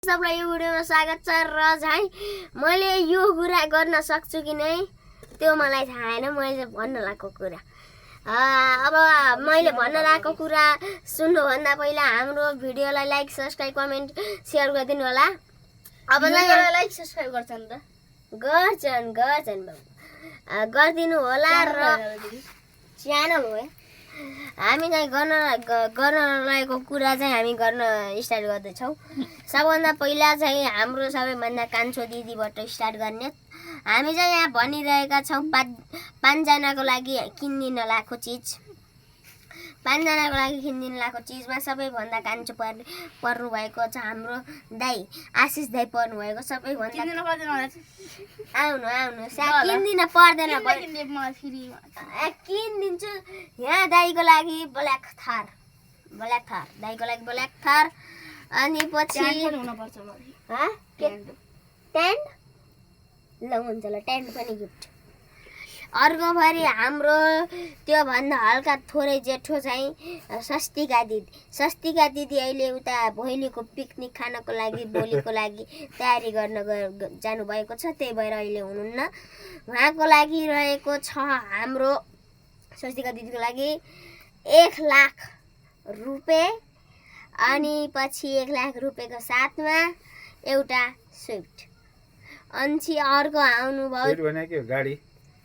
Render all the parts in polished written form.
सबलाई यो भिडियोमा स्वागत छ र चाहिँ मैले यो कुरा गर्न सक्छु कि नै त्यो मलाई थाहा छैन। मैले भन्न लागेको कुरा अब मैले भन्न लागेको कुरा सुन्नुभन्दा पहिला हाम्रो भिडियोलाई लाइक सब्स्क्राइब कमेन्ट सेयर गरिदिनु होला। अब लाइक सब्स्क्राइब गर्छन् त गर्छन् गरिदिनु होला र च्यानल हो हामी चाहिँ गर्न लागेको कुरा चाहिँ हामी गर्न स्टार्ट गर्दैछौँ। सबभन्दा पहिला चाहिँ हाम्रो सबैभन्दा कान्छो दिदीबाट स्टार्ट गर्ने। हामी चाहिँ यहाँ भनिरहेका छौँ पाँचजनाको लागि किनिदिन लागेको चिज, पाँचजनाको लागि किनिदिन लागेको चिजमा सबैभन्दा कान्छो पर्नु भएको छ हाम्रो दाइ आशिष दाइ पर्नु भएको सबैभन्दा। आउनु किनिदिन पर्दैन किनिदिन्छु। यहाँ दाइको लागि ब्ल्याक थार दाइको लागि ब्ल्याक थार। अनि पछि टेन्ट ल हुन्छ ल टेन्ट पनि गिफ्ट। अर्को फेरि हाम्रो त्योभन्दा हल्का थोरै जेठो चाहिँ स्वस्तिका दिदी अहिले उता भोलिको पिकनिक खानको लागि भोलिको लागि तयारी गर्न जानुभएको छ, त्यही भएर अहिले हुनुहुन्न। उहाँको लागि रहेको छ हाम्रो स्वस्तिका दिदीको लागि 1 लाख रुपियाँ। अनि पछि 1 लाख रुपियाँको साथमा एउटा स्विफ्ट। अनि अर्को आउनुभयो गाडी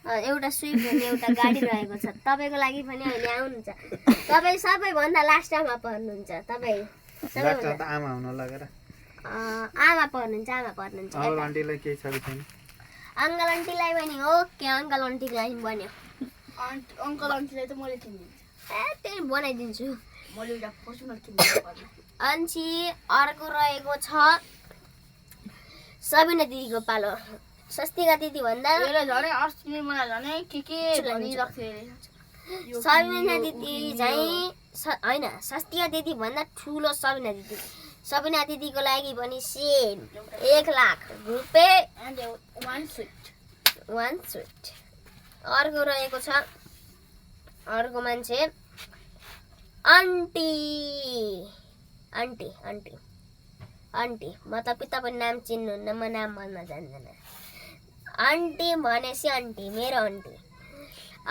एउटा स्विफ्ट भन्ने एउटा गाडी रहेको छ तपाईको लागि पनि अहिले आउनुहुन्छ। तपाईँ सबैभन्दा लास्टमा पर्नुहुन्छ। तपाईँ आमा हुन लगेर आमा पर्नुहुन्छ अङ्कल आन्टीलाई केही छ कि छैन? अङ्कल आन्टीलाई पनि ओके अङ्कल आन्टीलाई बन्यो। अङ्कल आन्टीलाई त मैले किनिदिन्छु त्यही बनाइदिन्छु मैले एउटा फर्चुनर किनिदिन्छु। अनि अर्को रहेको छ सबिना दिदीको पालो। स्वस्तिका दिदी भन्दा झनै अस्ति मलाई झनै के भनिरहेको थियो। सबिना दिदी चाहिँ होइन स्वस्तिका दिदी भन्दा ठुलो सबिना दिदीको लागि पनि सेम 1 लाख रुपियाँ वान स्विट। अर्को रहेको छ अर्को मान्छे आन्टी मतलब कि तपाईँ नाम चिन्नुहुन्न, म नाम भन्न जान्दैन। आन्टी भनेपछि आन्टी मेरो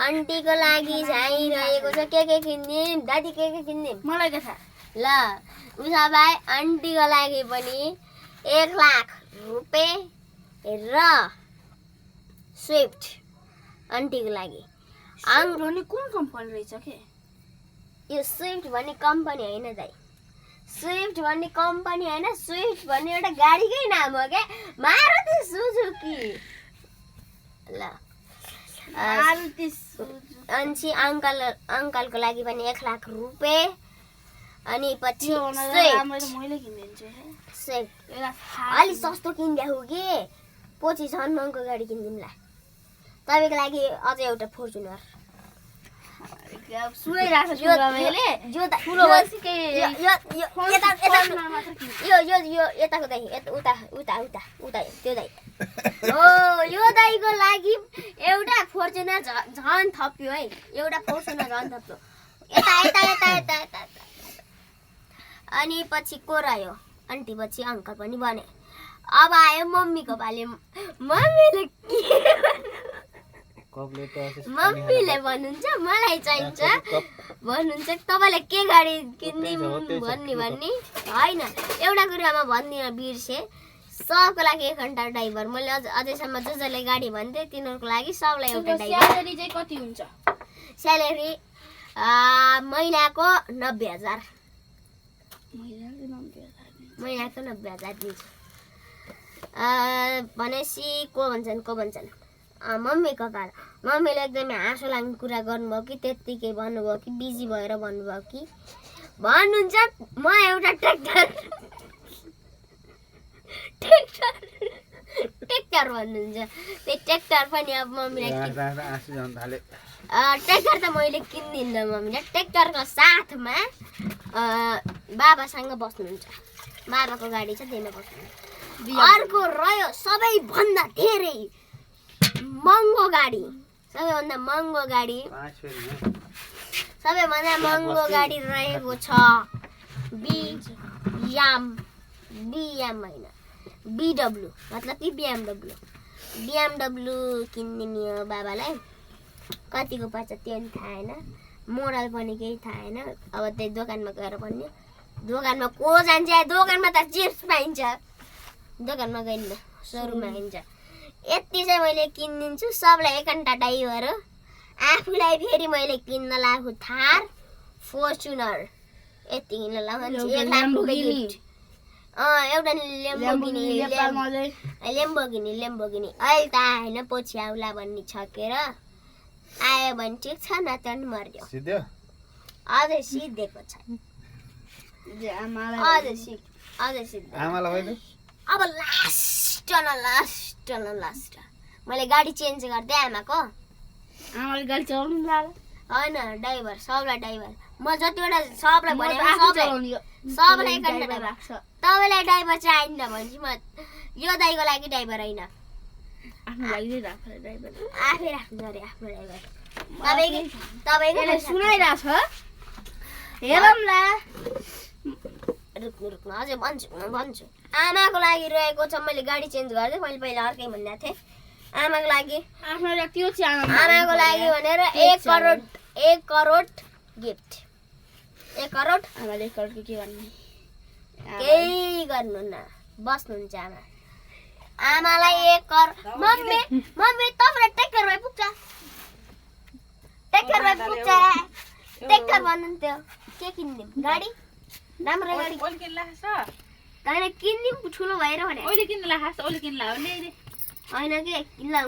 आन्टीको लागि चाहिँ रहेको छ के किनिदिउँ दादी के किनिदिउँ मलाई के थाहा ल उषा भाइ आन्टीको लागि पनि 1 लाख रुपियाँ र स्विफ्ट आन्टीको लागि। कुन कम्पनी रहेछ के यो स्विफ्ट भन्ने कम्पनी होइन दाइ, स्विफ्ट भन्ने कम्पनी होइन, स्विफ्ट भन्ने एउटा गाडीकै नाम हो क्या, मारुति सुजुकी। ल अनि अङ्कलको लागि पनि 1 लाख रुपियाँ। अनि पछि स्विफ्ट अलिक सस्तो किनिदिया हो कि पछि झन् महँगो गाडी किनिदिउँला। तपाईँको लागि अझ एउटा फर्चुनर यताको दाइ उता त्यो दाइ हो यो दाइको लागि एउटा फर्चुनर झन् थप्यो है, एउटा फर्चुनर झन् थप्यो यता। अनि पछि को रह्यो आन्टी पछि अङ्कल पनि बने। अब आयो मम्मीको पालि। मम्मीले भन्नुहुन्छ मलाई चाहिन्छ भन्नुहुन्छ तपाईँलाई के गाडी किनिदिउँ भन्ने होइन। एउटा कुरामा भन्दिनँ बिर्सेँ, सबको लागि 1 घन्टा ड्राइभर। मैले अझैसम्म जसले गाडी भन्थेँ तिनीहरूको लागि सबलाई एउटा ड्राइभर। स्यालेरी चाहिँ कति हुन्छ? स्यालेरी महिनाको 90,000 दिन्छु भनेपछि को भन्छन् मम्मीको पालो। मम्मीले एकदमै हाँसो लाग्ने कुरा गर्नुभयो कि त्यत्तिकै भन्नुभयो कि बिजी भएर भन्नुभयो कि भन्नुहुन्छ म एउटा ट्र्याक्टर भन्नुहुन्छ। त्यही ट्र्याक्टर पनि अब मम्मीलाई ट्र्याक्टर त मैले किनिदिन्न। मम्मीले ट्र्याक्टरको साथमा बाबासँग बस्नुहुन्छ, बाबाको गाडी छ त्यहीमा बस्नुहुन्छ। अर्को रह्यो सबैभन्दा धेरै महँगो गाडी, सबैभन्दा महँगो गाडी रहेको छ बिएम होइन बिडब्लु मतलब कि बिएमडब्लु किनिदिने हो बाबालाई। कतिको पर्छ त्यो पनि थाहा होइन, मोडल पनि केही थाहा होइन। अब त्यही दोकानमा गएर भन्ने, दोकानमा को जान्छ, दोकानमा त चिप्स पाइन्छ, दोकानमा गइन्न सोरुममा हिँड्छ। यति चाहिँ मैले किनिदिन्छु सबलाई एक घन्टा ड्राइभर हो। आफूलाई फेरि मैले किन्न लागेको थार फर्चुनर यति किन्न लगाउँछु। 1 लाखको गिफ्ट। एउटा लेम्बोगिनी अहिले त आएन, पछि आउला भन्ने छकेर आयो भने ठिक छ, नत्र पनि मर्यो। सिध्यो अझै सिद्धेको छ, अझै सिद्धे। आमालाई होइन अब लास्ट मैले गाडी चेन्ज गरिदिएँ आमाको। आमाले गाडी चलाउनु लाग्यो होइन ड्राइभर, सबलाई ड्राइभर म जतिवटा सबलाई भने सबलाई एक घन्टा ड्राइभर। तपाईँलाई ड्राइभर चाहिन्छ भनेपछि म यो दाइको लागि ड्राइभर होइन, आफ्नो लागि राख्छ ड्राइभर। आफै राख्नु अरे आफ्नो ड्राइभर। तपाईँको सुनाइरहेछ हेरौँला। रुक्नु अझै भन्छु। आमाको लागि रहेको छ, मैले गाडी चेन्ज गर्दै मैले पहिला अर्कै भनेको थिएँ। आमाको लागि आफ्नो त्यो चाहिँ आमाको लागि भनेर 1 करोड गिफ्ट। 1 करोड आमाले 1 करोडको के गर्ने? केही गर्नुहुन्न, बस्नुहुन्छ आमा। आमालाई 1 करोड। मम्मी तपाईँलाई ट्र्याक्टरमा पुग्छ, ट्र्याक्टरमा पुग्छ, ट्र्याक्टर भन्नुहुन्थ्यो। के किनिदिउँ? गाडी, राम्रो गाडी होइन किनिदिउँ, ठुलो भएर भने होइन कि ल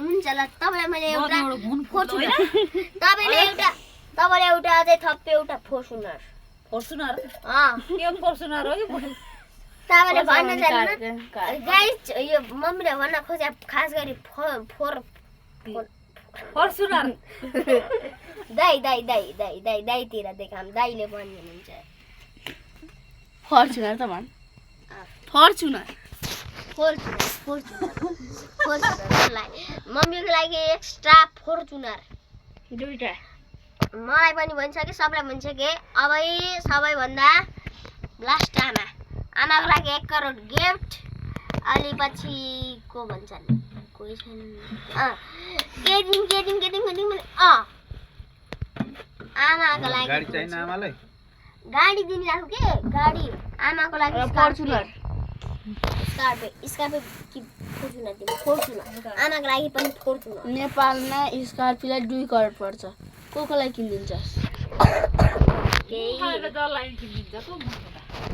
हुन्छ ल। तपाईँलाई मैले एउटा तपाईँले एउटा अझै थप्पे एउटा फर्चुनर तपाईँले भन्न जान्नु गाइस। यो मम्मीले भन्न खोजे खास गरी दाइतिर देखाम, दाइले भन्नुहुन्छ फर्चुनर त भन्। फर्चुनर मम्मीको लागि एक्स्ट्रा फर्चुनर दुईटा। मलाई पनि भनिसके, सबलाई भनिसके। अब सबैभन्दा लास्ट आमाको लागि 1 करोड गिफ्ट। अलि पछि को भन्छन्, कोही छैन। आमाको लागि गाडी चाहिन आमालाई? गाडी दिइराख्नु के गाडी। आमाको लागि फर्चुनर स्कर्पियो कि फर्चुनर दिनु? फर्चुनर। आमाको लागि पनि फर्चुनर। नेपालमा स्कर्पियोलाई 2 करोड पर्छ। को लागि किनिदिन्छ?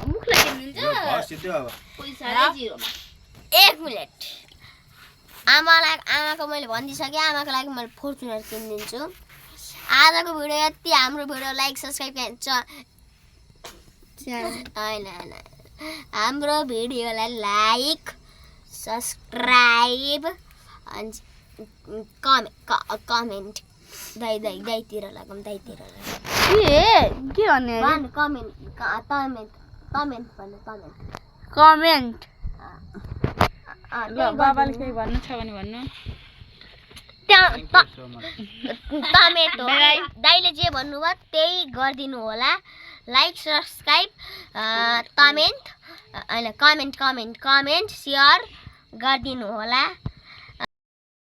मुखलाई किनिदिन्छ। सिध्यो अब पैसा जिरोमा। 1 मिनट। आमाको मैले भनिदिइसकेँ, आमाको लागि मैले फर्चुनर किनिदिन्छु। आजको भिडियो यति। हाम्रो भिडियो लाइक सब्सक्राइब होइन हाम्रो भिडियोलाई लाइक सब्सक्राइब कमेन्ट दाइतिर लगाउँ, दाइतिर के भन्ने? कमेन्ट बाबाले केही भन्नु छ भने भन्नु। टमेटो दाइले जे भन्नुभयो त्यही गरिदिनु होला। लाइक सब्सक्राइब कमेन्ट सेयर गरिदिनु होला।